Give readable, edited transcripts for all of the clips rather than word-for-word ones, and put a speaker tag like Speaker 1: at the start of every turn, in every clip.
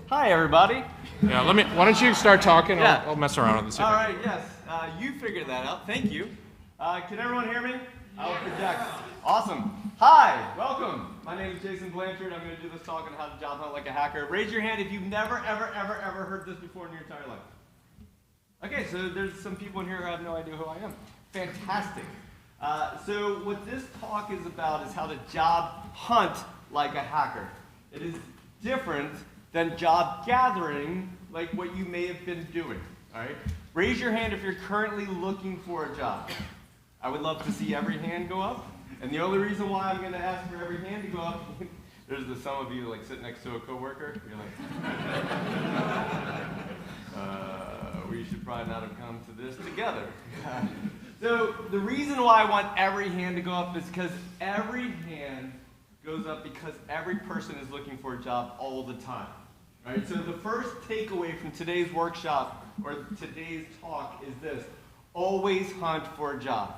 Speaker 1: Hi, everybody.
Speaker 2: Yeah, why don't you start talking?
Speaker 1: Yeah.
Speaker 2: I'll mess around with this.
Speaker 1: All right, yes. You figured that out. Thank you. Can everyone hear me? I'll project. Awesome. Hi, welcome. My name is Jason Blanchard. I'm going to do this talk on how to job hunt like a hacker. Raise your hand if you've never, ever heard this before in your entire life. Okay, so there's some people in here who have no idea who I am. Fantastic. So what this talk is about is how to job hunt like a hacker. It is different than job gathering like what you may have been doing. All right? Raise your hand if you're currently looking for a job. I would love to see every hand go up. And the only reason why I'm going to ask for every hand to go up, there's some of you like sit next to a coworker. You're like, we should probably not have come to this together. So the reason why I want every hand to go up is because every hand goes up because every person is looking for a job all the time. Right? So the first takeaway from today's workshop or today's talk is this: always hunt for a job.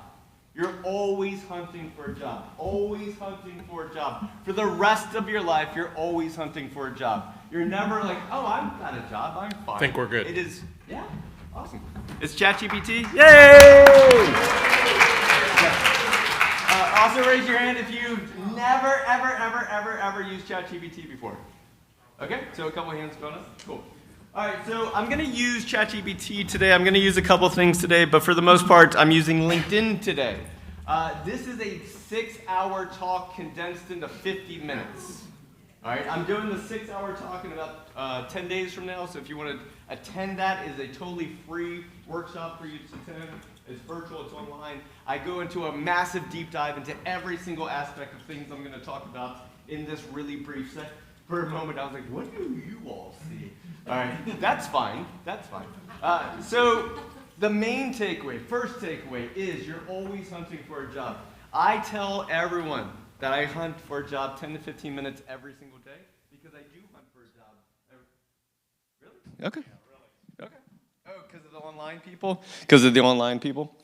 Speaker 1: You're always hunting for a job. Always hunting for a job. For the rest of your life, you're always hunting for a job. You're never like, oh, I've got a job, I'm fine.
Speaker 2: I think we're good.
Speaker 1: It is, yeah, awesome. It's ChatGPT. Yay! Also raise your hand if you've never, ever used ChatGPT before. Okay, so a couple hands going up. Cool. All right, so I'm going to use ChatGPT today. I'm going to use a couple things today, but for the most part, I'm using LinkedIn today. This is a 6-hour talk condensed into 50 minutes. All right, I'm doing the 6-hour talk in about 10 days from now, so if you want to attend that, it is a totally free workshop for you to attend. It's virtual, it's online. I go into a massive deep dive into every single aspect of things I'm going to talk about in this really brief set. For a moment, I was like, what do you all see? All right, that's fine, that's fine. So the main takeaway, first takeaway, is you're always hunting for a job. I tell everyone that I hunt for a job 10 to 15 minutes every single day because I do hunt for a job. Really? Okay. Yeah, really. Okay. Oh, because of the online people? Because of the online people?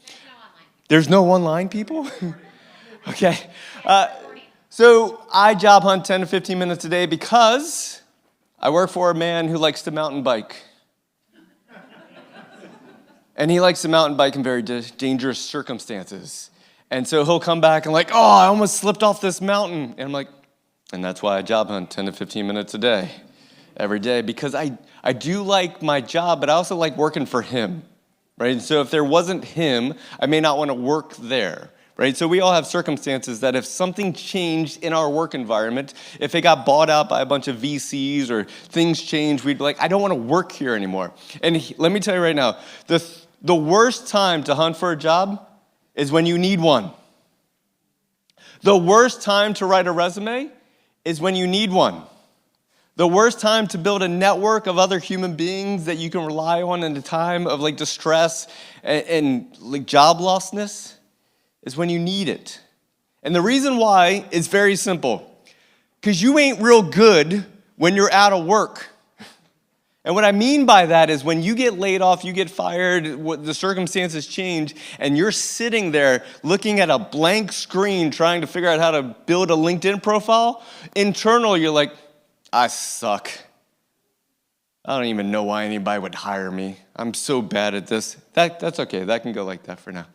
Speaker 1: There's no online people? Okay. So I job hunt 10 to 15 minutes a day because I work for a man who likes to mountain bike. And he likes to mountain bike in very dangerous circumstances. And so he'll come back and like, oh, I almost slipped off this mountain. And I'm like, and that's why I job hunt 10 to 15 minutes a day, every day, because I do like my job, but I also like working for him, right? And so if there wasn't him, I may not want to work there. Right? So we all have circumstances that if something changed in our work environment, if it got bought out by a bunch of VCs or things changed, we'd be like, I don't want to work here anymore. And let me tell you right now, the worst time to hunt for a job is when you need one. The worst time to write a resume is when you need one. The worst time to build a network of other human beings that you can rely on in a time of like distress and like job lostness is when you need it. And the reason why is very simple. Because you ain't real good when you're out of work. And what I mean by that is when you get laid off, you get fired, the circumstances change, and you're sitting there looking at a blank screen trying to figure out how to build a LinkedIn profile, internal, you're like, I suck. I don't even know why anybody would hire me. I'm so bad at this. That's okay. That can go like that for now.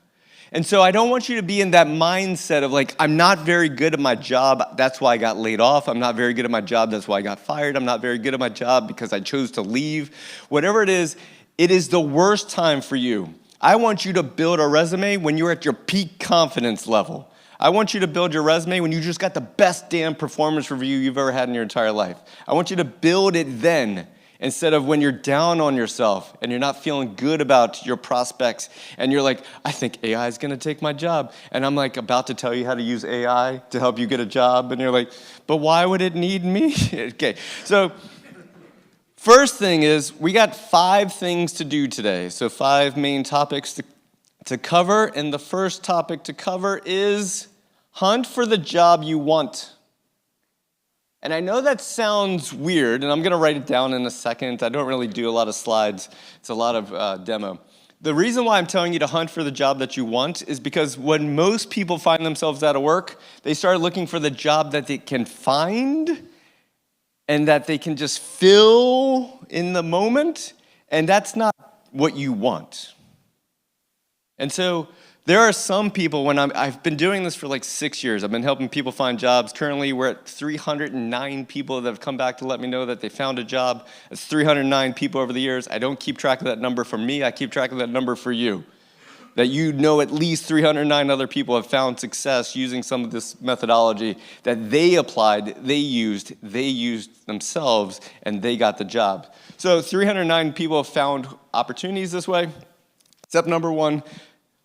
Speaker 1: And so I don't want you to be in that mindset of like, I'm not very good at my job, that's why I got laid off. I'm not very good at my job, that's why I got fired. I'm not very good at my job because I chose to leave. Whatever it is the worst time for you. I want you to build a resume when you're at your peak confidence level. I want you to build your resume when you just got the best damn performance review you've ever had in your entire life. I want you to build it then, instead of when you're down on yourself and you're not feeling good about your prospects and you're like, I think AI is going to take my job. And I'm like about to tell you how to use AI to help you get a job. And you're like, but why would it need me? Okay, so first thing is we got 5 things to do today. So 5 main topics to cover. And the first topic to cover is hunt for the job you want. And I know that sounds weird, and I'm going to write it down in a second. I don't really do a lot of slides. It's a lot of demo. The reason why I'm telling you to hunt for the job that you want is because when most people find themselves out of work, they start looking for the job that they can find and that they can just fill in the moment, and that's not what you want. And so there are some people, I've been doing this for like 6 years. I've been helping people find jobs. Currently, we're at 309 people that have come back to let me know that they found a job. It's 309 people over the years. I don't keep track of that number for me. I keep track of that number for you. That you know at least 309 other people have found success using some of this methodology that they applied, they used themselves, and they got the job. So 309 people have found opportunities this way. Step number 1,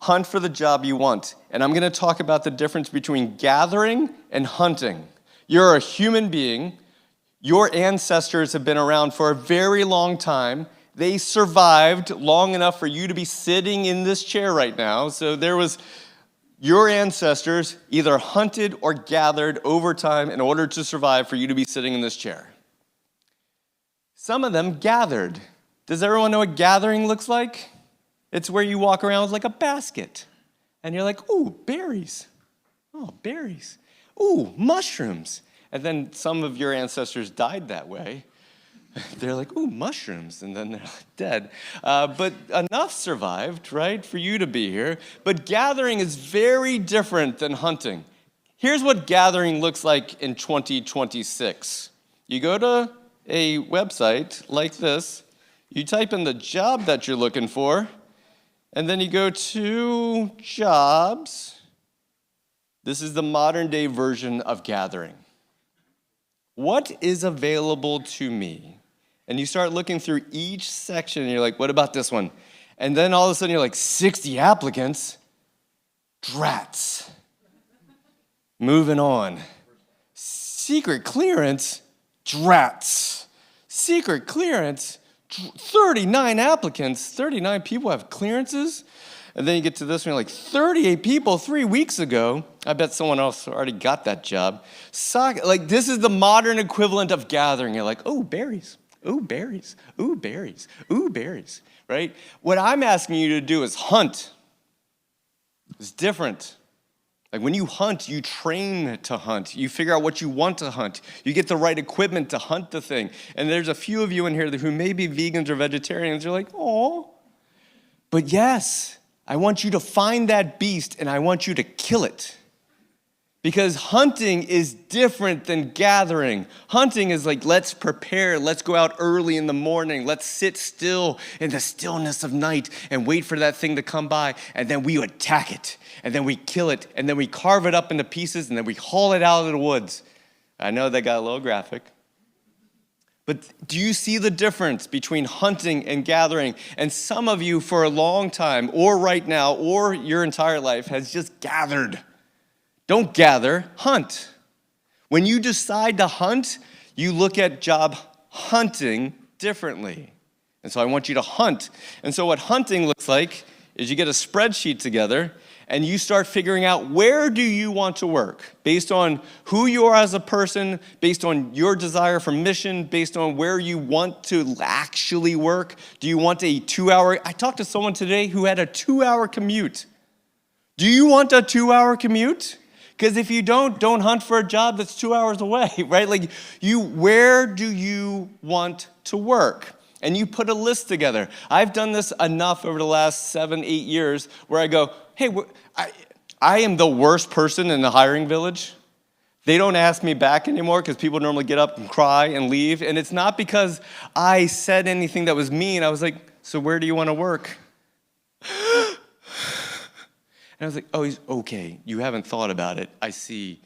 Speaker 1: hunt for the job you want. And I'm going to talk about the difference between gathering and hunting. You're a human being. Your ancestors have been around for a very long time. They survived long enough for you to be sitting in this chair right now. So your ancestors either hunted or gathered over time in order to survive for you to be sitting in this chair. Some of them gathered. Does everyone know what gathering looks like? It's where you walk around with like a basket. And you're like, ooh, berries. Oh, berries. Ooh, mushrooms. And then some of your ancestors died that way. They're like, ooh, mushrooms, and then they're dead. But enough survived, right, for you to be here. But gathering is very different than hunting. Here's what gathering looks like in 2026. You go to a website like this, you type in the job that you're looking for, and then you go to jobs. This is the modern day version of gathering. What is available to me? And you start looking through each section, and you're like, what about this one? And then all of a sudden, you're like, 60 applicants? Drats. Moving on. Secret clearance? Drats. Secret clearance? 39 applicants. 39 people have clearances? And then you get to this one, you're like, 38 people 3 weeks ago. I bet someone else already got that job. Like, this is the modern equivalent of gathering. You're like, oh, berries. Ooh, berries. Ooh, berries. Ooh, berries. Right? What I'm asking you to do is hunt. It's different. Like when you hunt, you train to hunt. You figure out what you want to hunt. You get the right equipment to hunt the thing. And there's a few of you in here who may be vegans or vegetarians. You're like, oh. But yes, I want you to find that beast and I want you to kill it. Because hunting is different than gathering. Hunting is like, let's prepare, let's go out early in the morning, let's sit still in the stillness of night and wait for that thing to come by, and then we attack it, and then we kill it, and then we carve it up into pieces, and then we haul it out of the woods. I know that got a little graphic. But do you see the difference between hunting and gathering? And some of you for a long time, or right now, or your entire life has just gathered. Don't gather, hunt. When you decide to hunt, you look at job hunting differently. And so I want you to hunt. And so what hunting looks like is you get a spreadsheet together and you start figuring out where do you want to work based on who you are as a person, based on your desire for mission, based on where you want to actually work. Do you want a 2-hour? I talked to someone today who had a 2-hour commute. Do you want a 2-hour commute? Because if you don't hunt for a job that's 2 hours away, right? Like, where do you want to work? And you put a list together. I've done this enough over the last 7-8 years where I go, hey, I am the worst person in the hiring village. They don't ask me back anymore because people normally get up and cry and leave. And it's not because I said anything that was mean. I was like, so where do you want to work? And I was like, oh, he's okay. You haven't thought about it. I see.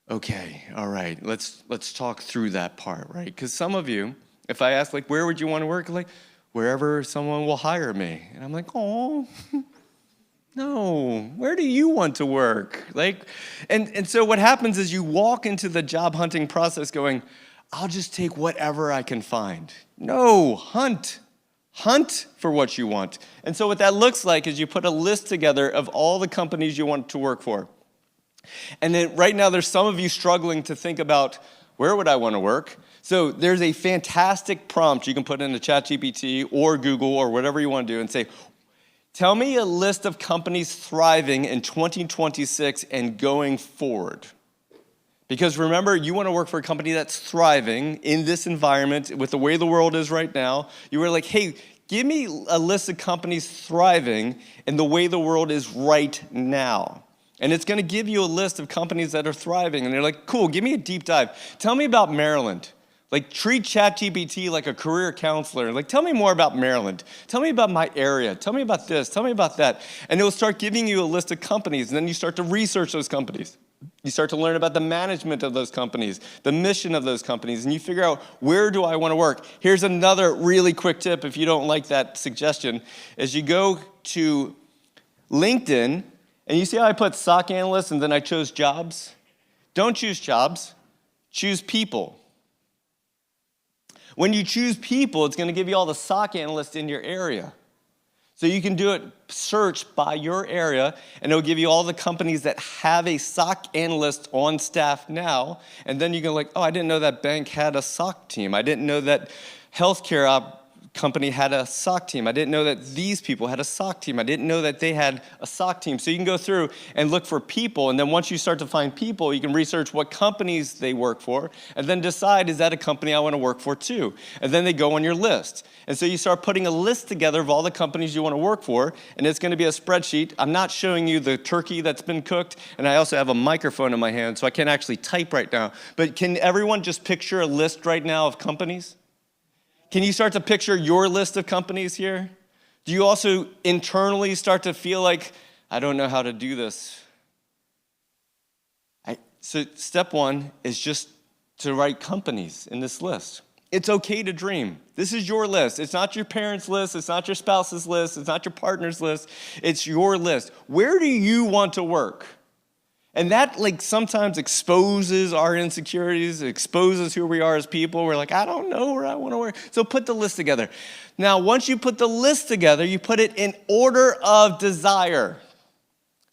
Speaker 1: Okay, all right. Let's talk through that part, right? Because some of you, if I ask, like, where would you want to work? Like, wherever someone will hire me. And I'm like, oh, no. Where do you want to work? Like, and so what happens is you walk into the job hunting process going, I'll just take whatever I can find. No, hunt. Hunt for what you want. And so what that looks like is you put a list together of all the companies you want to work for. And then right now there's some of you struggling to think about, where would I want to work? So there's a fantastic prompt you can put into ChatGPT or Google or whatever you want to do and say, tell me a list of companies thriving in 2026 and going forward. Because remember, you want to work for a company that's thriving in this environment with the way the world is right now. You were like, hey, give me a list of companies thriving in the way the world is right now. And it's going to give you a list of companies that are thriving. And they're like, cool, give me a deep dive. Tell me about Maryland. Like, treat ChatGPT like a career counselor. Like, tell me more about Maryland. Tell me about my area. Tell me about this. Tell me about that. And it'll start giving you a list of companies. And then you start to research those companies. You start to learn about the management of those companies, the mission of those companies, and you figure out, where do I want to work? Here's another really quick tip if you don't like that suggestion, is you go to LinkedIn, and you see how I put SOC analyst and then I chose jobs? Don't choose jobs, choose people. When you choose people, it's going to give you all the SOC analysts in your area. So you can do it, search by your area, and it'll give you all the companies that have a SOC analyst on staff now. And then you go like, oh, I didn't know that bank had a SOC team. I didn't know that healthcare company had a SOC team. I didn't know that these people had a SOC team. I didn't know that they had a SOC team. So you can go through and look for people, and then once you start to find people, you can research what companies they work for, and then decide, is that a company I want to work for too? And then they go on your list. And so you start putting a list together of all the companies you want to work for, and it's going to be a spreadsheet. I'm not showing you the turkey that's been cooked, and I also have a microphone in my hand, so I can't actually type right now. But can everyone just picture a list right now of companies? Can you start to picture your list of companies here? Do you also internally start to feel like, I don't know how to do this? So step one is just to write companies in this list. It's okay to dream. This is your list. It's not your parents' list. It's not your spouse's list. It's not your partner's list. It's your list. Where do you want to work? And that sometimes exposes our insecurities, it exposes who we are as people. We're like, I don't know where I want to work. So put the list together. Now, once you put the list together, you put it in order of desire.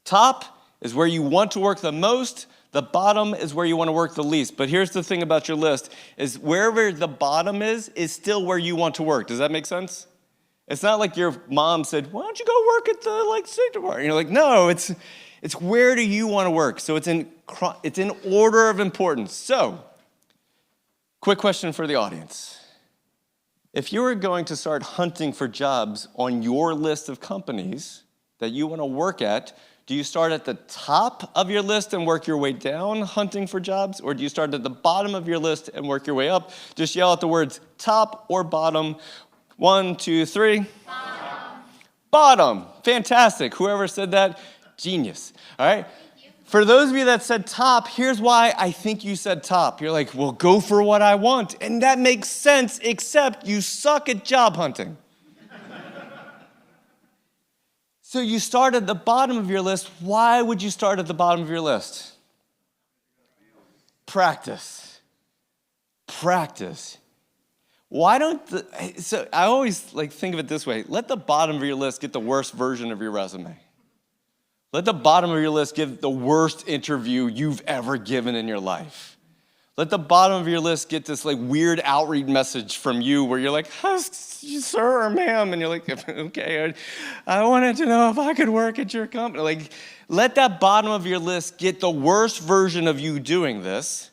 Speaker 1: Top is where you want to work the most. The bottom is where you want to work the least. But here's the thing about your list, is wherever the bottom is still where you want to work. Does that make sense? It's not like your mom said, why don't you go work at the state department? You're like, no, it's where do you want to work? So it's in order of importance. So, quick question for the audience. If you were going to start hunting for jobs on your list of companies that you want to work at, do you start at the top of your list and work your way down hunting for jobs? Or do you start at the bottom of your list and work your way up? Just yell out the words top or bottom. 1, 2, 3. Bottom. Bottom. Fantastic. Whoever said that, genius. All right? For those of you that said top, here's why I think you said top. You're like, well, go for what I want. And that makes sense, except you suck at job hunting. So you start at the bottom of your list. Why would you start at the bottom of your list? Practice. Practice. So I always think of it this way. Let the bottom of your list get the worst version of your resume. Let the bottom of your list give the worst interview you've ever given in your life. Let the bottom of your list get this weird outreach message from you where you're like, sir or ma'am, and you're like, okay, I wanted to know if I could work at your company. Let that bottom of your list get the worst version of you doing this.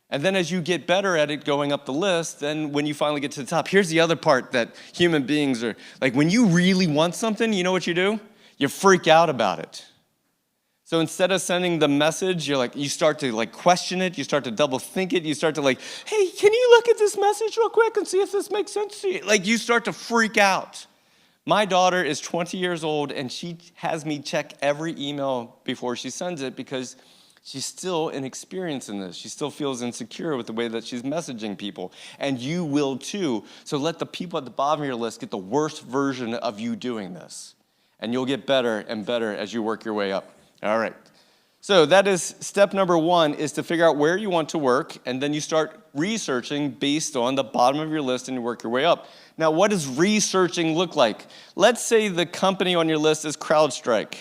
Speaker 1: And then as you get better at it going up the list, then when you finally get to the top, here's the other part that human beings are, when you really want something, you know what you do? You freak out about it. So instead of sending the message, you start to question it, you start to double think it, you start to hey, can you look at this message real quick and see if this makes sense to you? You start to freak out. My daughter is 20 years old and she has me check every email before she sends it because she's still inexperienced in this. She still feels insecure with the way that she's messaging people. And you will too. So let the people at the bottom of your list get the worst version of you doing this. And you'll get better and better as you work your way up. All right. So that is step number 1, is to figure out where you want to work, and then you start researching based on the bottom of your list and you work your way up. Now, what does researching look like? Let's say the company on your list is CrowdStrike.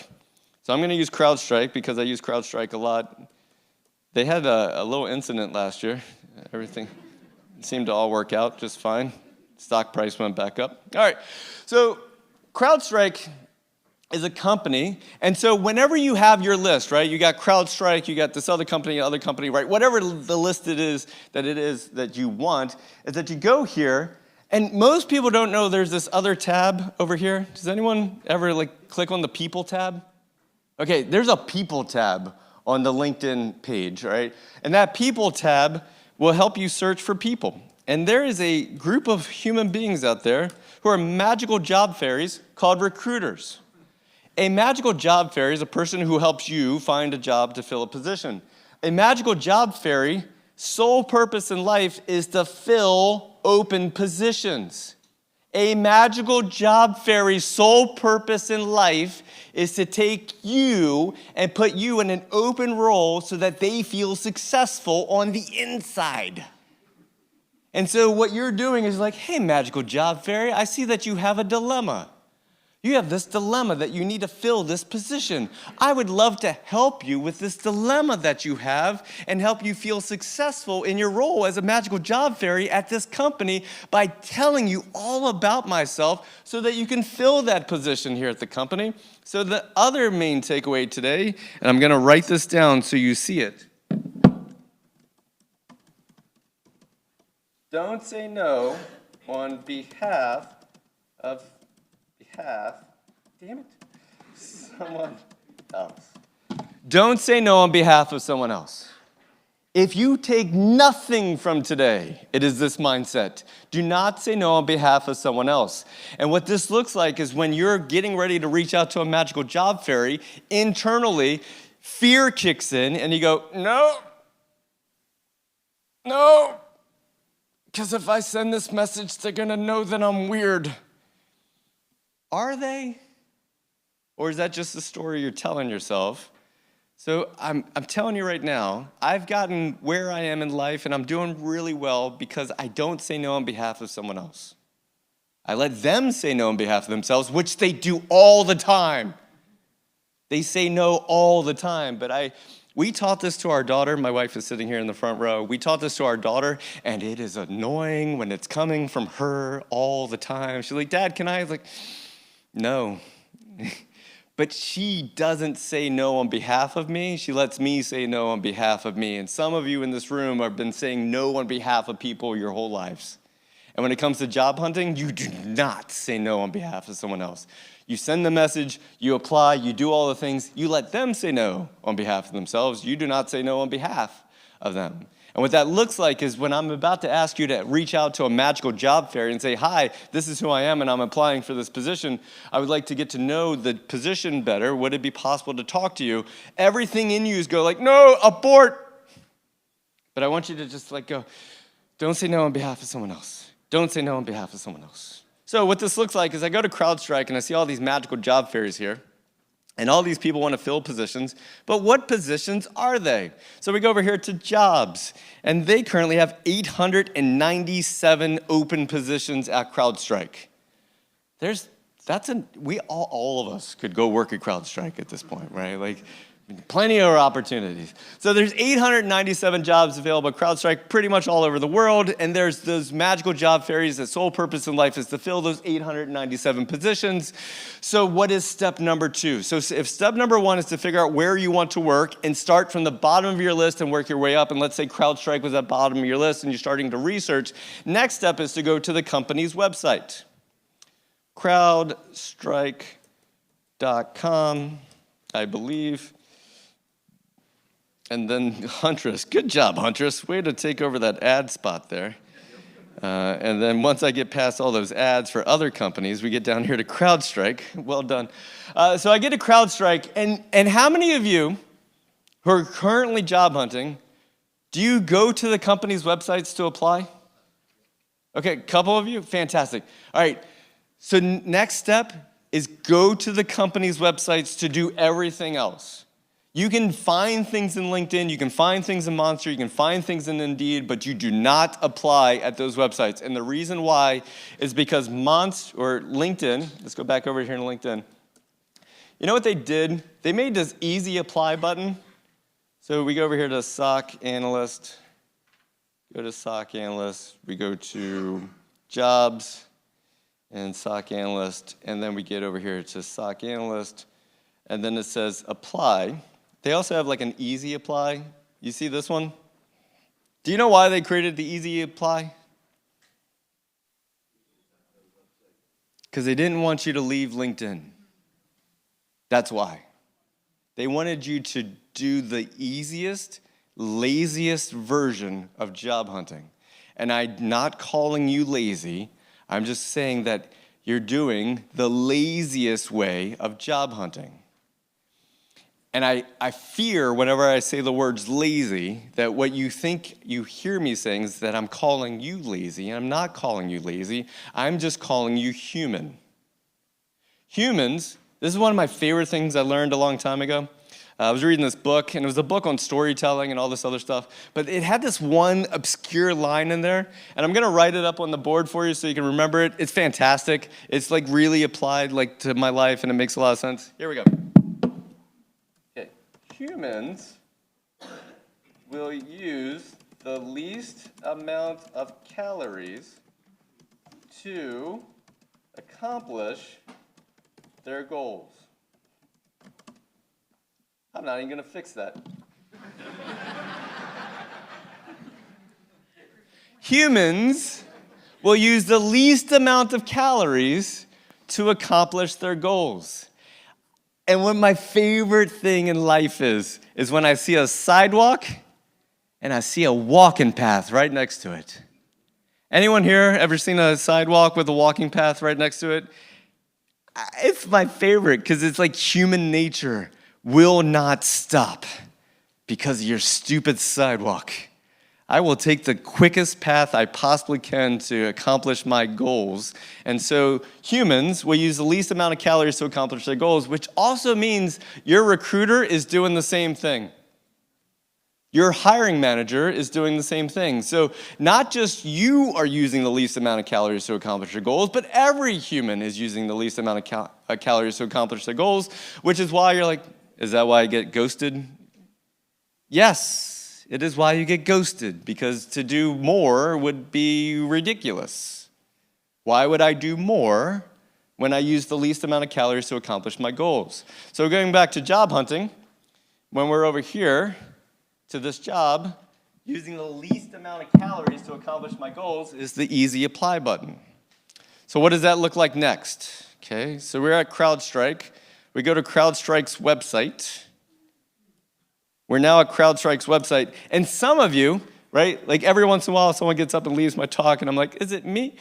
Speaker 1: So I'm going to use CrowdStrike because I use CrowdStrike a lot. They had a little incident last year. Everything seemed to all work out just fine. Stock price went back up. All right. So CrowdStrike is a company, and so whenever you have your list, right, you got CrowdStrike, you got this other company, right, whatever the list it is that you want, is that you go here, and most people don't know there's this other tab over here. Does anyone ever click on the People tab? Okay, there's a People tab on the LinkedIn page, right? And that People tab will help you search for people. And there is a group of human beings out there who are magical job fairies called recruiters. A magical job fairy is a person who helps you find a job to fill a position. A magical job fairy, sole purpose in life is to fill open positions. A magical job fairy's sole purpose in life is to take you and put you in an open role so that they feel successful on the inside. And so what you're doing is like, hey, magical job fairy, I see that you have a dilemma. You have this dilemma that you need to fill this position. I would love to help you with this dilemma that you have and help you feel successful in your role as a magical job fairy at this company by telling you all about myself so that you can fill that position here at the company. So the other main takeaway today, and I'm going to write this down so you see it. Don't say no on behalf of someone else. Don't say no on behalf of someone else. If you take nothing from today, it is this mindset. Do not say no on behalf of someone else. And what this looks like is when you're getting ready to reach out to a magical job fairy, internally, fear kicks in and you go, no, because if I send this message, they're going to know that I'm weird. Are they? Or is that just the story you're telling yourself? So I'm telling you right now, I've gotten where I am in life and I'm doing really well because I don't say no on behalf of someone else. I let them say no on behalf of themselves, which they do all the time. They say no all the time, but we taught this to our daughter. My wife is sitting here in the front row. We taught this to our daughter, and it is annoying when it's coming from her all the time. She's like, Dad, can I? Like, no. But she doesn't say no on behalf of me. She lets me say no on behalf of me. And some of you in this room have been saying no on behalf of people your whole lives. And when it comes to job hunting, you do not say no on behalf of someone else. You send the message, you apply, you do all the things. You let them say no on behalf of themselves. You do not say no on behalf of them. And what that looks like is when I'm about to ask you to reach out to a magical job fairy and say, hi, this is who I am and I'm applying for this position. I would like to get to know the position better. Would it be possible to talk to you? Everything in you is go like, no, abort. But I want you to just go, don't say no on behalf of someone else. Don't say no on behalf of someone else. So what this looks like is I go to CrowdStrike and I see all these magical job fairies here. And all these people want to fill positions, but what positions are they? So we go over here to jobs, and they currently have 897 open positions at CrowdStrike. All of us could go work at CrowdStrike at this point, right? Plenty of opportunities. So there's 897 jobs available at CrowdStrike pretty much all over the world, and there's those magical job fairies that sole purpose in life is to fill those 897 positions. So what is step number 2? So if step number 1 is to figure out where you want to work and start from the bottom of your list and work your way up, and let's say CrowdStrike was at the bottom of your list and you're starting to research, next step is to go to the company's website. CrowdStrike.com, I believe. And then Huntress. Good job, Huntress. Way to take over that ad spot there. And then once I get past all those ads for other companies, we get down here to CrowdStrike. Well done. So I get to CrowdStrike, and how many of you who are currently job hunting, do you go to the company's websites to apply? Okay, a couple of you? Fantastic. All right, so next step is go to the company's websites to do everything else. You can find things in LinkedIn, you can find things in Monster, you can find things in Indeed, but you do not apply at those websites. And the reason why is because LinkedIn, let's go back over here to LinkedIn. You know what they did? They made this easy apply button. So we go over here to SOC Analyst, go to SOC Analyst, we go to Jobs, and SOC analyst, and then we get over here to SOC analyst, and then it says apply. They also have like an easy apply. You see this one? Do you know why they created the easy apply? Because they didn't want you to leave LinkedIn. That's why. They wanted you to do the easiest, laziest version of job hunting. And I'm not calling you lazy. I'm just saying that you're doing the laziest way of job hunting. And I fear whenever I say the words lazy, that what you think you hear me saying is that I'm calling you lazy. And I'm not calling you lazy. I'm just calling you human. Humans, this is one of my favorite things I learned a long time ago. I was reading this book, and it was a book on storytelling and all this other stuff, but it had this one obscure line in there, and I'm gonna write it up on the board for you so you can remember it. It's fantastic. It's like really applied like to my life, and it makes a lot of sense. Here we go. Okay. Humans will use the least amount of calories to accomplish their goals. I'm not even going to fix that. Humans will use the least amount of calories to accomplish their goals. And what my favorite thing in life is when I see a sidewalk and I see a walking path right next to it. Anyone here ever seen a sidewalk with a walking path right next to it? It's my favorite because it's like human nature will not stop because of your stupid sidewalk. I will take the quickest path I possibly can to accomplish my goals. And so humans will use the least amount of calories to accomplish their goals, which also means your recruiter is doing the same thing. Your hiring manager is doing the same thing. So not just you are using the least amount of calories to accomplish your goals, but every human is using the least amount of calories to accomplish their goals, which is why you're like, is that why I get ghosted? Yes, it is why you get ghosted, because to do more would be ridiculous. Why would I do more when I use the least amount of calories to accomplish my goals? So going back to job hunting, when we're over here to this job, using the least amount of calories to accomplish my goals is the easy apply button. So what does that look like next? Okay, so we're at CrowdStrike. We go to CrowdStrike's website. We're now at CrowdStrike's website. And some of you, right, like every once in a while someone gets up and leaves my talk and I'm like, is it me?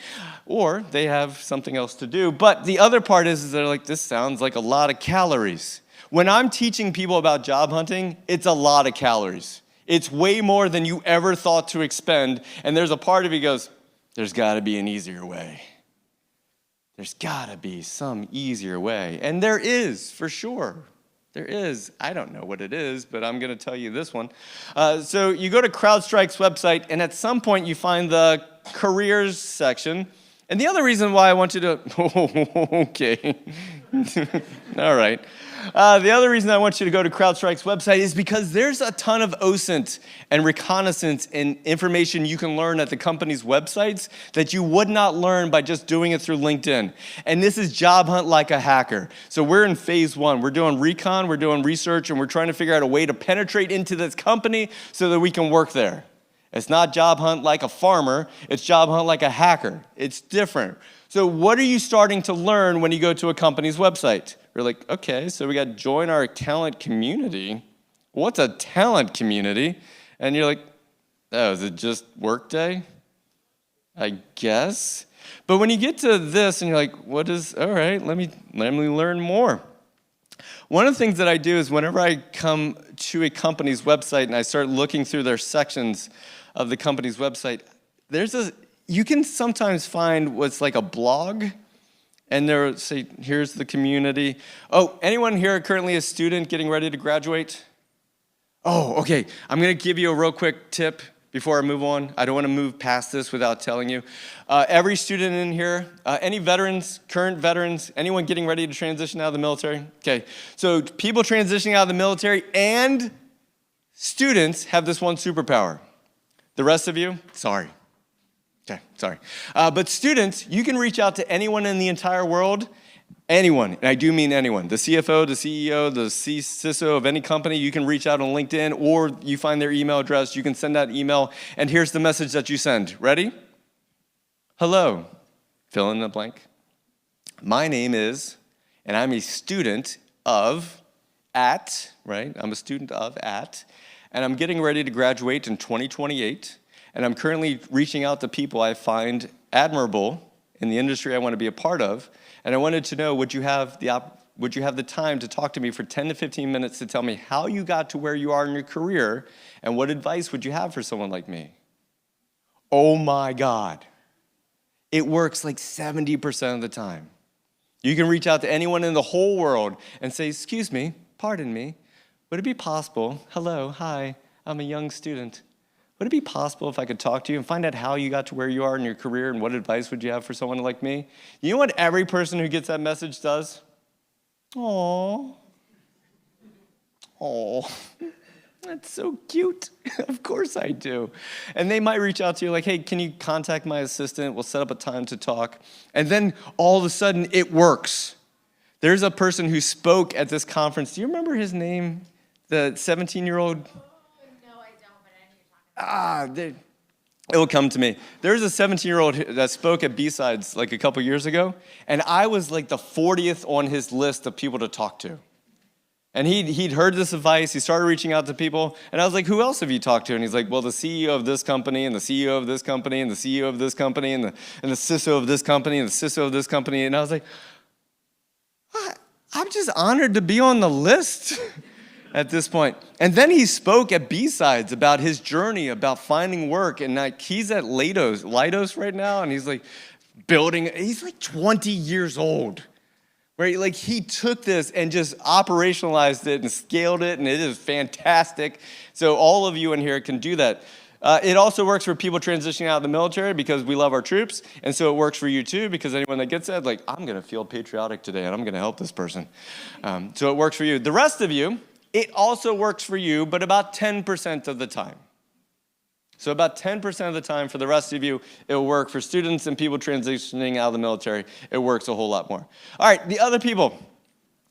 Speaker 1: Or they have something else to do. But the other part is they're like, this sounds like a lot of calories. When I'm teaching people about job hunting, it's a lot of calories. It's way more than you ever thought to expend. And there's a part of you goes, there's gotta be an easier way. There's gotta be some easier way. And there is, for sure. There is. I don't know what it is, but I'm gonna tell you this one. So you go to CrowdStrike's website, and at some point you find the careers section. And the other reason why I want you to, okay, all right. The other reason I want you to go to CrowdStrike's website is because there's a ton of OSINT and reconnaissance and information you can learn at the company's websites that you would not learn by just doing it through LinkedIn. And this is job hunt like a hacker. So we're in phase one. We're doing recon, we're doing research, and we're trying to figure out a way to penetrate into this company so that we can work there. It's not job hunt like a farmer, it's job hunt like a hacker. It's different. So what are you starting to learn when you go to a company's website? You're like, okay, so we got to join our talent community. What's a talent community? And you're like, oh, is it just Workday? I guess. But when you get to this and you're like, what is, all right, let me learn more. One of the things that I do is whenever I come to a company's website and I start looking through their sections of the company's website, you can sometimes find what's like a blog, and they'll say, here's the community. Oh, anyone here currently a student getting ready to graduate? Oh, okay. I'm going to give you a real quick tip before I move on. I don't want to move past this without telling you. Every student in here, any veterans, current veterans, anyone getting ready to transition out of the military? Okay, so people transitioning out of the military and students have this one superpower. The rest of you, sorry. Okay, sorry. But students, you can reach out to anyone in the entire world, anyone, and I do mean anyone. The CFO, the CEO, the CISO of any company, you can reach out on LinkedIn, or you find their email address, you can send that email, and here's the message that you send. Ready? Hello, fill in the blank. My name is, and I'm a student of, right? I'm a student of, and I'm getting ready to graduate in 2028. And I'm currently reaching out to people I find admirable in the industry I want to be a part of. And I wanted to know, would you have the time to talk to me for 10 to 15 minutes to tell me how you got to where you are in your career, and what advice would you have for someone like me? Oh my God. It works like 70% of the time. You can reach out to anyone in the whole world and say, excuse me, pardon me, would it be possible, hello, hi, I'm a young student. Would it be possible if I could talk to you and find out how you got to where you are in your career, and what advice would you have for someone like me? You know what every person who gets that message does? Aww. Aww. That's so cute. Of course I do. And they might reach out to you like, hey, can you contact my assistant? We'll set up a time to talk. And then all of a sudden it works. There's a person who spoke at this conference. Do you remember his name? The 17-year-old? It will come to me. There's a 17-year-old that spoke at BSides like a couple years ago, and I was like the 40th on his list of people to talk to. And he'd heard this advice, he started reaching out to people, and I was like, who else have you talked to? And he's like, well, the CEO of this company, and the CEO of this company, and the CEO of this company, and the CISO of this company, and the CISO of this company. And I was like, I'm just honored to be on the list. At this point. And then he spoke at B-Sides about his journey, about finding work, and like he's at Leidos right now, and he's like he's like 20 years old, right? Like he took this and just operationalized it and scaled it, and it is fantastic. So all of you in here can do that. It also works for people transitioning out of the military because we love our troops, and so it works for you too because anyone that gets that, like, I'm gonna feel patriotic today and I'm gonna help this person. So it works for you. The rest of you, it also works for you, but about 10% of the time. So about 10% of the time for the rest of you, it will work. For students and people transitioning out of the military, it works a whole lot more. All right, the other people.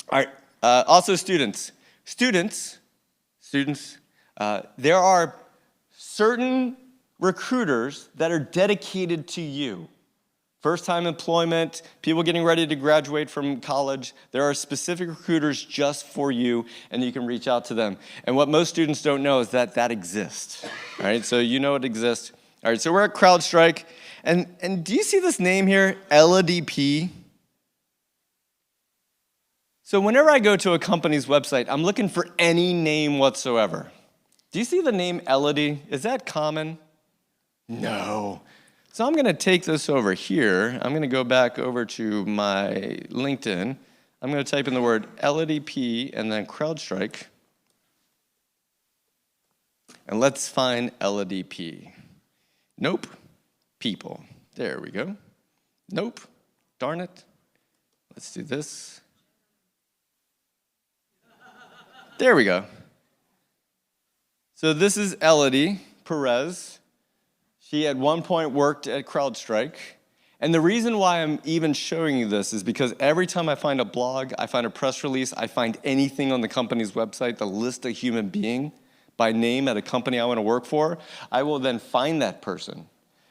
Speaker 1: All right, also students. Students, there are certain recruiters that are dedicated to you. First-time employment, people getting ready to graduate from college, there are specific recruiters just for you, and you can reach out to them. And what most students don't know is that that exists. All right, so you know it exists. All right, so we're at CrowdStrike, and do you see this name here, LADP? So whenever I go to a company's website, I'm looking for any name whatsoever. Do you see the name Elodie? Is that common? No. So I'm going to take this over here. I'm going to go back over to my LinkedIn. I'm going to type in the word LADP and then CrowdStrike. And let's find LADP. Nope. People. There we go. Nope. Darn it. Let's do this. There we go. So this is Elodie Perez. She at one point worked at CrowdStrike. And the reason why I'm even showing you this is because every time I find a blog, I find a press release, I find anything on the company's website that lists a human being by name at a company I want to work for, I will then find that person.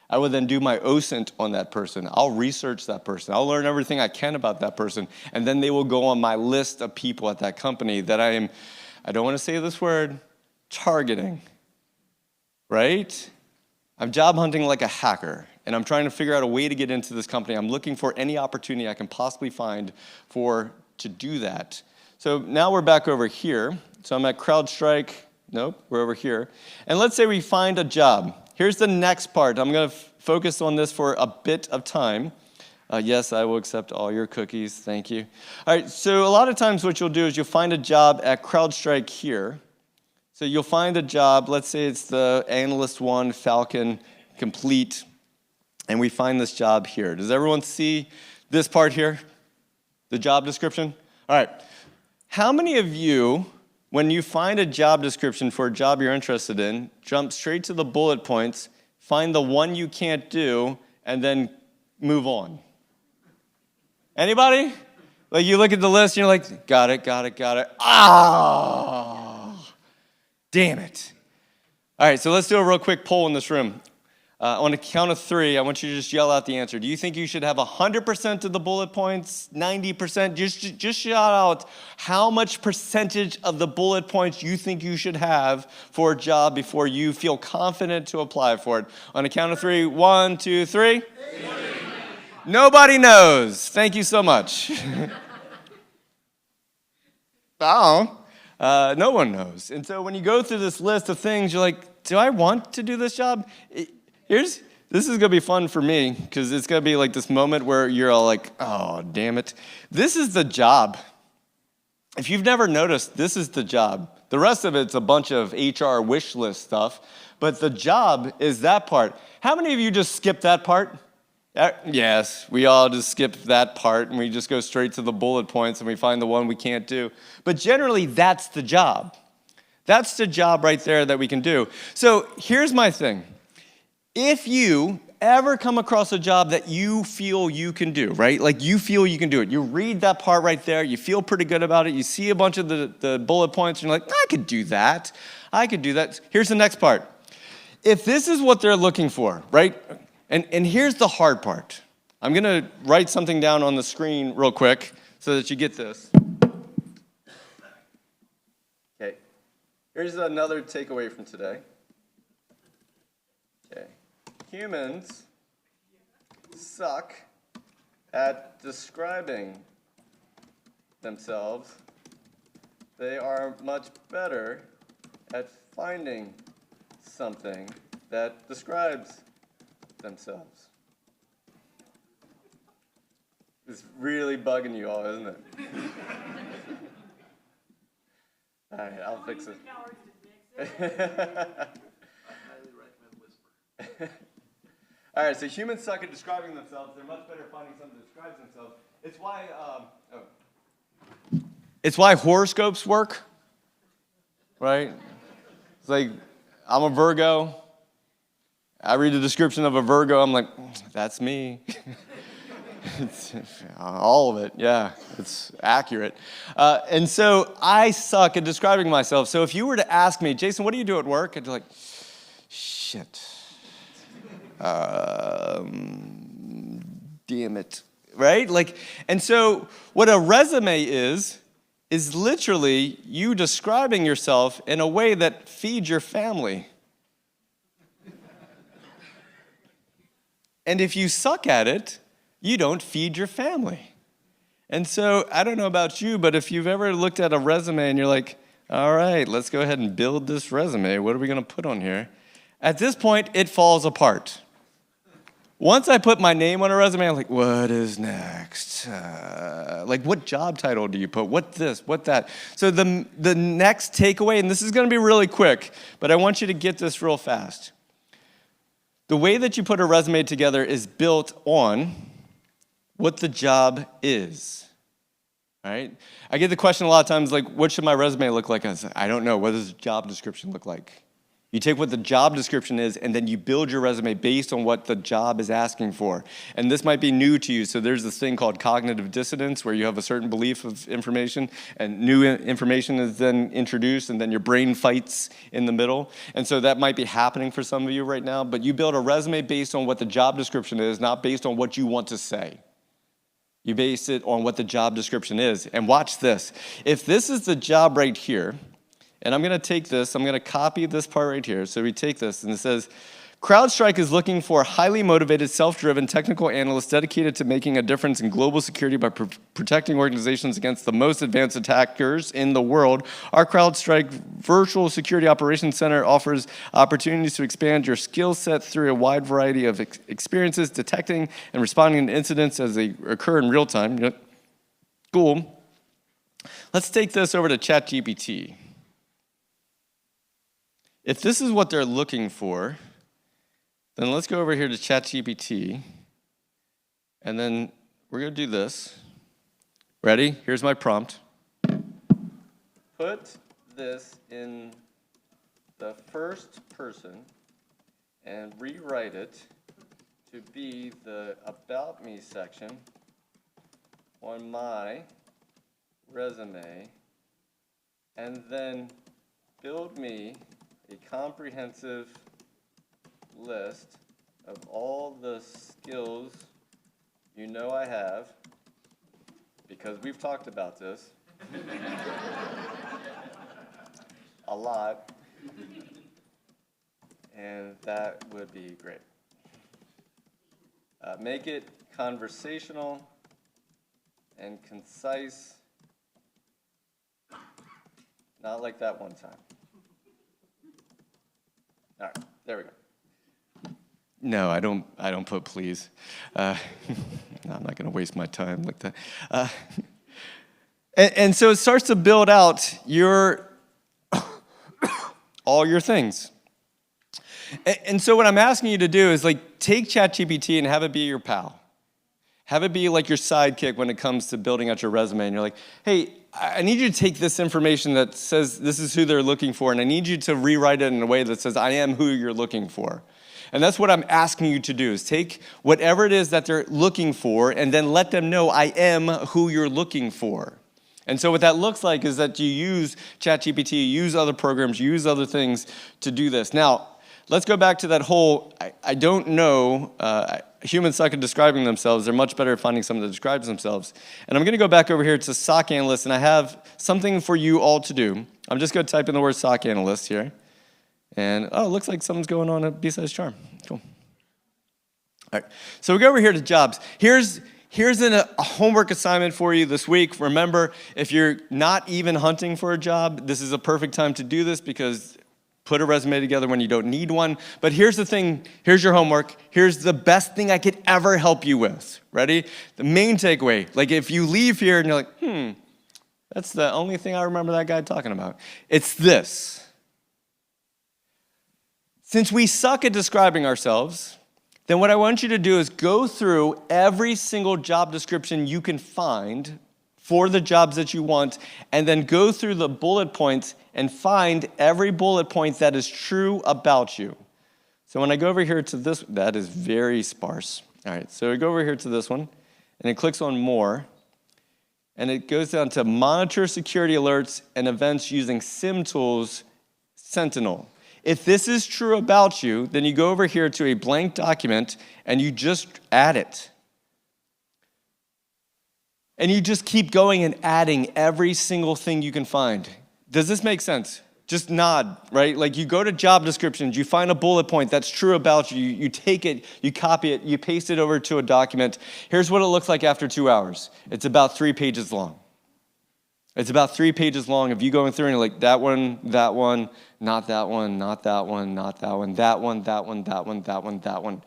Speaker 1: I will then do my OSINT on that person. I'll research that person. I'll learn everything I can about that person. And then they will go on my list of people at that company that I don't want to say this word, targeting, right? I'm job hunting like a hacker, and I'm trying to figure out a way to get into this company. I'm looking for any opportunity I can possibly find to do that. So now we're back over here. So I'm at CrowdStrike. Nope, we're over here. And let's say we find a job. Here's the next part. I'm going to focus on this for a bit of time. Yes, I will accept all your cookies. Thank you. All right, so a lot of times what you'll do is you'll find a job at CrowdStrike here. So you'll find a job, let's say it's the Analyst 1 Falcon Complete, and we find this job here. Does everyone see this part here? The job description? All right. How many of you, when you find a job description for a job you're interested in, jump straight to the bullet points, find the one you can't do, and then move on. Anybody? Like you look at the list and you're like, got it. Ah, damn it. All right, so let's do a real quick poll in this room. On a count of 3, I want you to just yell out the answer. Do you think you should have 100% of the bullet points, 90%? Just shout out how much percentage of the bullet points you think you should have for a job before you feel confident to apply for it. On a count of 3, 1, 2, 3. Nobody knows. Thank you so much. No one knows. And so when you go through this list of things, you're like, do I want to do this job? This is going to be fun for me because it's going to be like this moment where you're all like, oh, damn it. This is the job. If you've never noticed, this is the job. The rest of it's a bunch of HR wish list stuff, but the job is that part. How many of you just skip that part? Yes, we all just skip that part and we just go straight to the bullet points and we find the one we can't do. But generally, that's the job. That's the job right there that we can do. So here's my thing. If you ever come across a job that you feel you can do, right? Like you feel you can do it. You read that part right there. You feel pretty good about it. You see a bunch of the bullet points and you're like, I could do that. I could do that. Here's the next part. If this is what they're looking for, right? And here's the hard part. I'm going to write something down on the screen real quick so that you get this. Okay. Here's another takeaway from today. Okay. Humans suck at describing themselves. They are much better at finding something that describes themselves. It's really bugging you all, isn't it? All right, I'll fix it. All right, so humans suck at describing themselves. They're much better at finding something that describes themselves. It's why horoscopes work, right? It's like, I'm a Virgo. I read the description of a Virgo. I'm like, that's me. It's all of it, yeah, it's accurate. And so I suck at describing myself. So if you were to ask me, Jason, what do you do at work? I'd be like, shit. Damn it, right? Like, and so what a resume is literally you describing yourself in a way that feeds your family. And if you suck at it, you don't feed your family. And so I don't know about you, but if you've ever looked at a resume and you're like, all right, let's go ahead and build this resume. What are we going to put on here? At this point, it falls apart. Once I put my name on a resume, I'm like, what is next? Like, what job title do you put? What this? What that? So the next takeaway, and this is going to be really quick, but I want you to get this real fast. The way that you put a resume together is built on what the job is, right? I get the question a lot of times, like, what should my resume look like? I don't know. What does the job description look like? You take what the job description is, and then you build your resume based on what the job is asking for. And this might be new to you, so there's this thing called cognitive dissonance, where you have a certain belief of information, and new information is then introduced, and then your brain fights in the middle. And so that might be happening for some of you right now, but you build a resume based on what the job description is, not based on what you want to say. You base it on what the job description is. And watch this. If this is the job right here, and I'm going to take this, I'm going to copy this part right here. So we take this, and it says, CrowdStrike is looking for highly motivated, self-driven technical analysts dedicated to making a difference in global security by protecting organizations against the most advanced attackers in the world. Our CrowdStrike Virtual Security Operations Center offers opportunities to expand your skill set through a wide variety of experiences, detecting and responding to incidents as they occur in real time. Yep. Cool. Let's take this over to ChatGPT. If this is what they're looking for, then let's go over here to ChatGPT, and then we're going to do this. Ready? Here's my prompt. Put this in the first person and rewrite it to be the About Me section on my resume, and then build me a comprehensive list of all the skills you know I have, because we've talked about this a lot, and that would be great. Make it conversational and concise, not like that one time. All right, there we go. No, I don't put please. No, I'm not going to waste my time like that. And so it starts to build out your all your things. And so what I'm asking you to do is like take ChatGPT and have it be your pal. Have it be like your sidekick when it comes to building out your resume. And you're like, hey, I need you to take this information that says this is who they're looking for, and I need you to rewrite it in a way that says I am who you're looking for. And that's what I'm asking you to do, is take whatever it is that they're looking for and then let them know I am who you're looking for. And so what that looks like is that you use ChatGPT, you use other programs, you use other things to do this. Now, let's go back to that whole, I don't know, humans suck at describing themselves. They're much better at finding someone that describes themselves. And I'm going to go back over here to SOC analyst, and I have something for you all to do. I'm just going to type in the word SOC analyst here. And, oh, it looks like something's going on at BSidesCharm. Cool. All right, so we go over here to jobs. Here's a homework assignment for you this week. Remember, if you're not even hunting for a job, this is a perfect time to do this, because put a resume together when you don't need one. But here's the thing. Here's your homework. Here's the best thing I could ever help you with. Ready? The main takeaway. Like if you leave here and you're like, that's the only thing I remember that guy talking about. It's this. Since we suck at describing ourselves, then what I want you to do is go through every single job description you can find for the jobs that you want, and then go through the bullet points and find every bullet point that is true about you. So when I go over here to this, that is very sparse. All right, so we go over here to this one, and it clicks on more, and it goes down to monitor security alerts and events using SIM tools, Sentinel. If this is true about you, then you go over here to a blank document, and you just add it. And you just keep going and adding every single thing you can find. Does this make sense? Just nod, right? Like you go to job descriptions, you find a bullet point that's true about you, you take it, you copy it, you paste it over to a document. Here's what it looks like after 2 hours. It's about 3 pages long. It's about 3 pages long of you going through and you're like, that one, not that one, not that one, not that one, that one, that one, that one, that one, that one.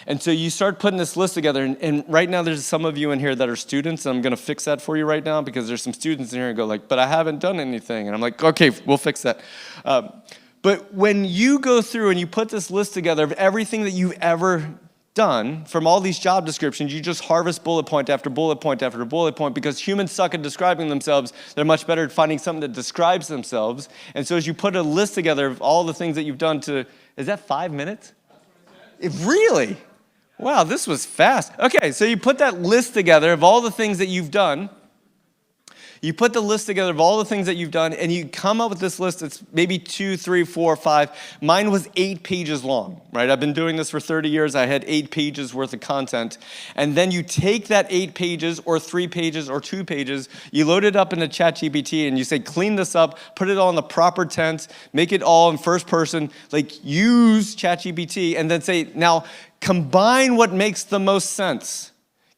Speaker 1: And so you start putting this list together, and right now there's some of you in here that are students, and I'm going to fix that for you right now, because there's some students in here and go like, but I haven't done anything. And I'm like, okay, we'll fix that. But when you go through and you put this list together of everything that you've ever done from all these job descriptions, you just harvest bullet point after bullet point after bullet point, because humans suck at describing themselves. They're much better at finding something that describes themselves. And so as you put a list together of all the things that you've done is that 5 minutes? Really? Wow, this was fast. Okay, so you put that list together of all the things that you've done. You put the list together of all the things that you've done, and you come up with this list that's maybe 2, 3, 4, 5. Mine was 8 pages long, right? I've been doing this for 30 years. I had 8 pages worth of content. And then you take that 8 pages or 3 pages or 2 pages, you load it up into ChatGPT, and you say, clean this up, put it all in the proper tense, make it all in first person, like use ChatGPT, and then say, now combine what makes the most sense.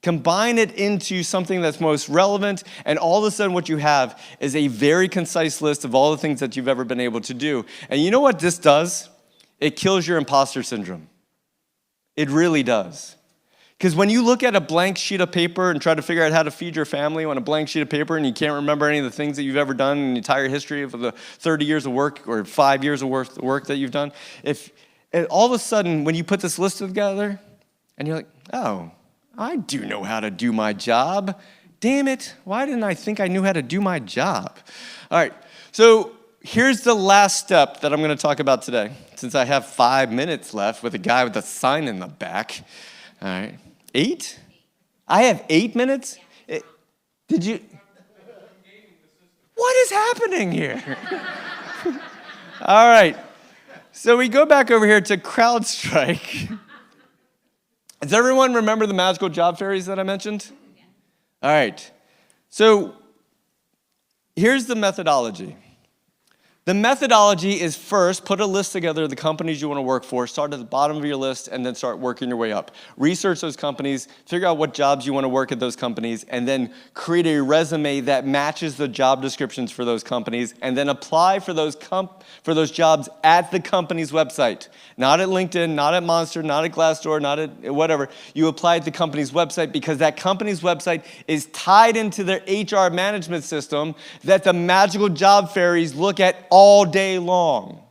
Speaker 1: Combine it into something that's most relevant, and all of a sudden what you have is a very concise list of all the things that you've ever been able to do. And you know what this does? It kills your imposter syndrome. It really does. Because when you look at a blank sheet of paper and try to figure out how to feed your family on a blank sheet of paper, and you can't remember any of the things that you've ever done in the entire history of the 30 years of work or 5 years of work that you've done, and all of a sudden when you put this list together and you're like, oh, I do know how to do my job. Damn it, why didn't I think I knew how to do my job? All right, so here's the last step that I'm going to talk about today, since I have 5 minutes left with a guy with a sign in the back. All right. 8? I have 8 minutes? Did you? What is happening here? All right. So we go back over here to CrowdStrike. Does everyone remember the magical job fairies that I mentioned? All right. So here's the methodology. The methodology is first, put a list together of the companies you want to work for, start at the bottom of your list, and then start working your way up. Research those companies, figure out what jobs you want to work at those companies, and then create a resume that matches the job descriptions for those companies, and then apply for those jobs at the company's website. Not at LinkedIn, not at Monster, not at Glassdoor, not at whatever. You apply at the company's website because that company's website is tied into their HR management system that the magical job fairies look at all day long.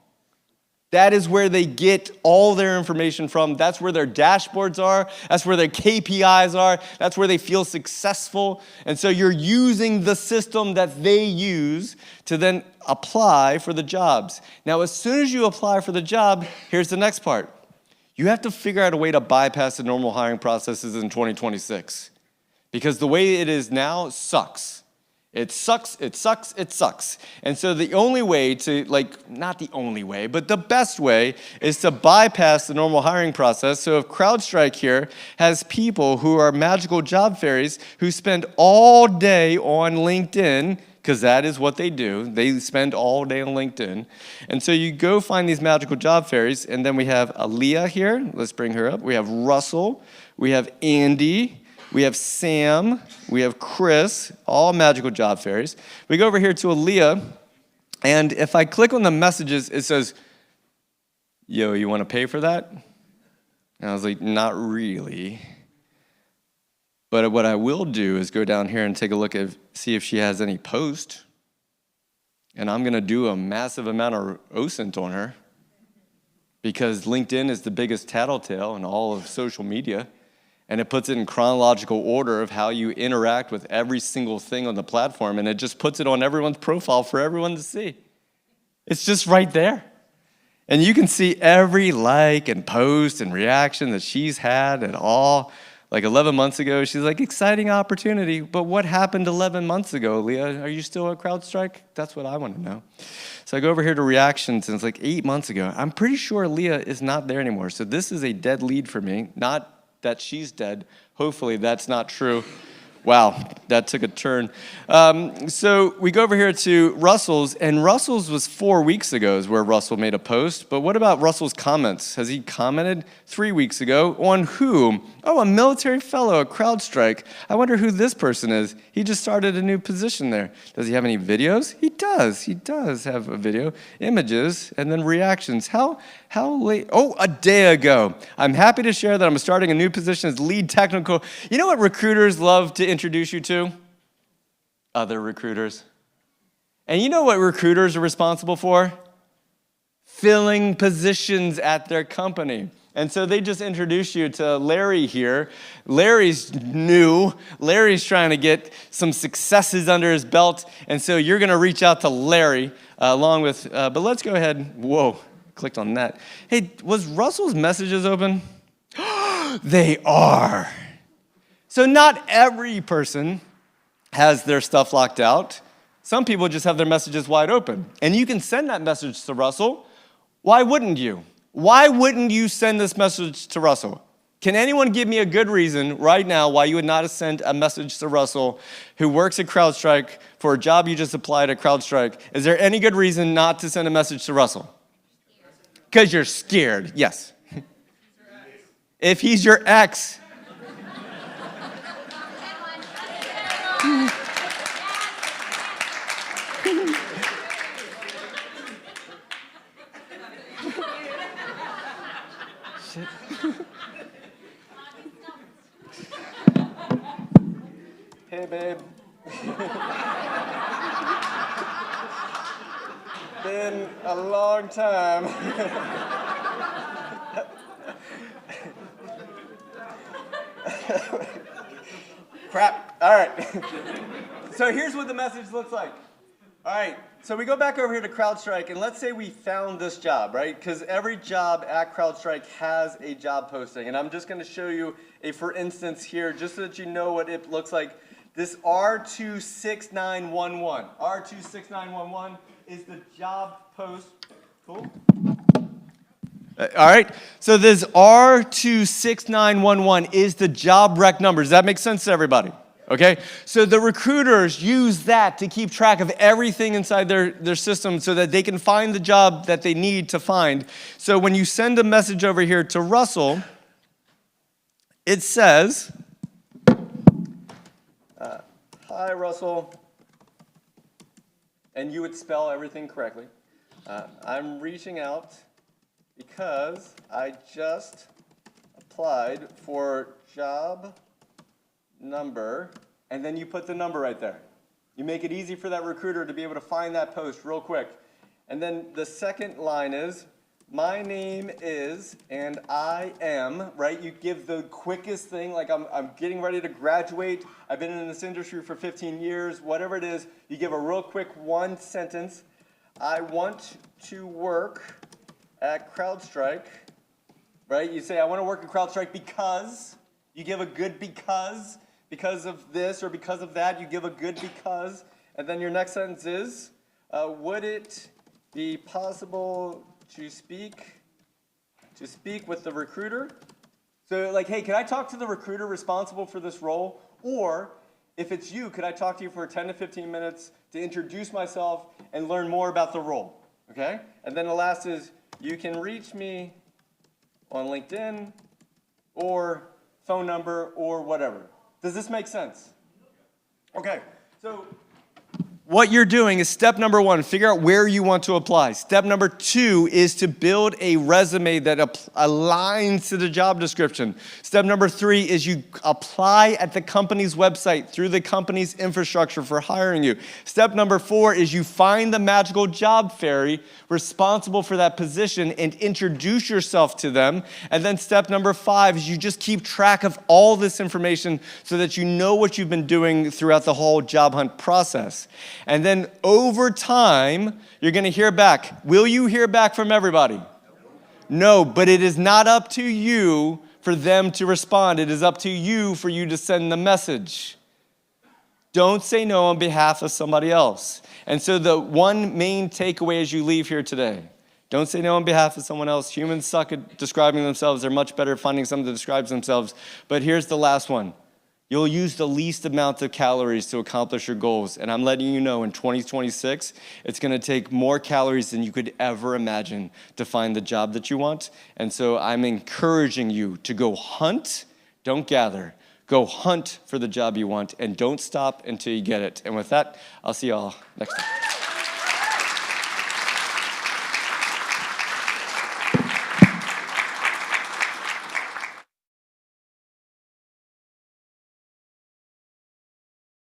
Speaker 1: That is where they get all their information from. That's where their dashboards are. That's where their KPIs are. That's where they feel successful. And so you're using the system that they use to then apply for the jobs. Now, as soon as you apply for the job, here's the next part. You have to figure out a way to bypass the normal hiring processes in 2026. Because the way it is now sucks. It sucks, it sucks, it sucks. And so the only way to, not the only way, but the best way is to bypass the normal hiring process. So if CrowdStrike here has people who are magical job fairies who spend all day on LinkedIn, because that is what they do. They spend all day on LinkedIn. And so you go find these magical job fairies, and then we have Aaliyah here. Let's bring her up. We have Russell. We have Andy. We have Sam, we have Chris, all magical job fairies. We go over here to Aaliyah, and if I click on the messages, it says, yo, you want to pay for that? And I was like, not really. But what I will do is go down here and take a look at, see if she has any post. And I'm going to do a massive amount of OSINT on her because LinkedIn is the biggest tattletale in all of social media. And it puts it in chronological order of how you interact with every single thing on the platform. And it just puts it on everyone's profile for everyone to see. It's just right there. And you can see every like and post and reaction that she's had at all. Like 11 months ago, she's like, exciting opportunity. But what happened 11 months ago, Leah? Are you still at CrowdStrike? That's what I want to know. So I go over here to reactions, and it's like 8 months ago. I'm pretty sure Leah is not there anymore. So this is a dead lead for me, not that she's dead. Hopefully that's not true. Wow, that took a turn. So we go over here to Russell's, and Russell's was 4 weeks ago is where Russell made a post. But what about Russell's comments? Has he commented 3 weeks ago on whom? Oh, a military fellow at CrowdStrike. I wonder who this person is. He just started a new position there. Does he have any videos? He does. He does have a video, images, and then reactions. How late? Oh, a day ago. I'm happy to share that I'm starting a new position as lead technical. You know what recruiters love to introduce you to? Other recruiters. And you know what recruiters are responsible for? Filling positions at their company. And so they just introduced you to Larry here. Larry's new. Larry's trying to get some successes under his belt. And so you're going to reach out to Larry along with, but let's go ahead. Whoa, clicked on that. Hey, was Russell's messages open? They are. So not every person has their stuff locked out. Some people just have their messages wide open. And you can send that message to Russell. Why wouldn't you? Why wouldn't you send this message to Russell? Can anyone give me a good reason right now why you would not send a message to Russell who works at CrowdStrike for a job you just applied at CrowdStrike? Is there any good reason not to send a message to Russell? Because you're scared. Yes. If he's your ex. Shit. Hey, babe. Been a long time. Crap. All right. So here's what the message looks like. All right, so we go back over here to CrowdStrike, and let's say we found this job, right? Because every job at CrowdStrike has a job posting, and I'm just going to show you a for instance here, just so that you know what it looks like. This R26911. R26911 is the job post. Cool. All right, so this R26911 is the job rec number. Does that make sense to everybody? Okay, so the recruiters use that to keep track of everything inside their system so that they can find the job that they need to find. So when you send a message over here to Russell, it says, hi, Russell, and you would spell everything correctly. I'm reaching out because I just applied for job number, and then you put the number right there. You make it easy for that recruiter to be able to find that post real quick. And then the second line is, my name is, and I am, right? You give the quickest thing, like I'm getting ready to graduate, I've been in this industry for 15 years, whatever it is, you give a real quick one sentence. I want to work at CrowdStrike, right? You say, I want to work at CrowdStrike because, you give a good because of this or because of that, you give a good because, and then your next sentence is, would it be possible to speak with the recruiter? So like, hey, can I talk to the recruiter responsible for this role? Or if it's you, could I talk to you for 10 to 15 minutes to introduce myself and learn more about the role, okay? And then the last is, you can reach me on LinkedIn or phone number or whatever. Does this make sense? Okay, so what you're doing is step number one, figure out where you want to apply. Step number two is to build a resume that aligns to the job description. Step number three is you apply at the company's website through the company's infrastructure for hiring you. Step number four is you find the magical job fairy responsible for that position and introduce yourself to them. And then step number five is you just keep track of all this information so that you know what you've been doing throughout the whole job hunt process. And then over time, you're going to hear back. Will you hear back from everybody? No, but it is not up to you for them to respond. It is up to you for you to send the message. Don't say no on behalf of somebody else. And so the one main takeaway as you leave here today, don't say no on behalf of someone else. Humans suck at describing themselves. They're much better at finding someone that describes themselves. But here's the last one. You'll use the least amount of calories to accomplish your goals. And I'm letting you know in 2026, it's going to take more calories than you could ever imagine to find the job that you want. And so I'm encouraging you to go hunt, don't gather. Go hunt for the job you want and don't stop until you get it. And with that, I'll see y'all next time.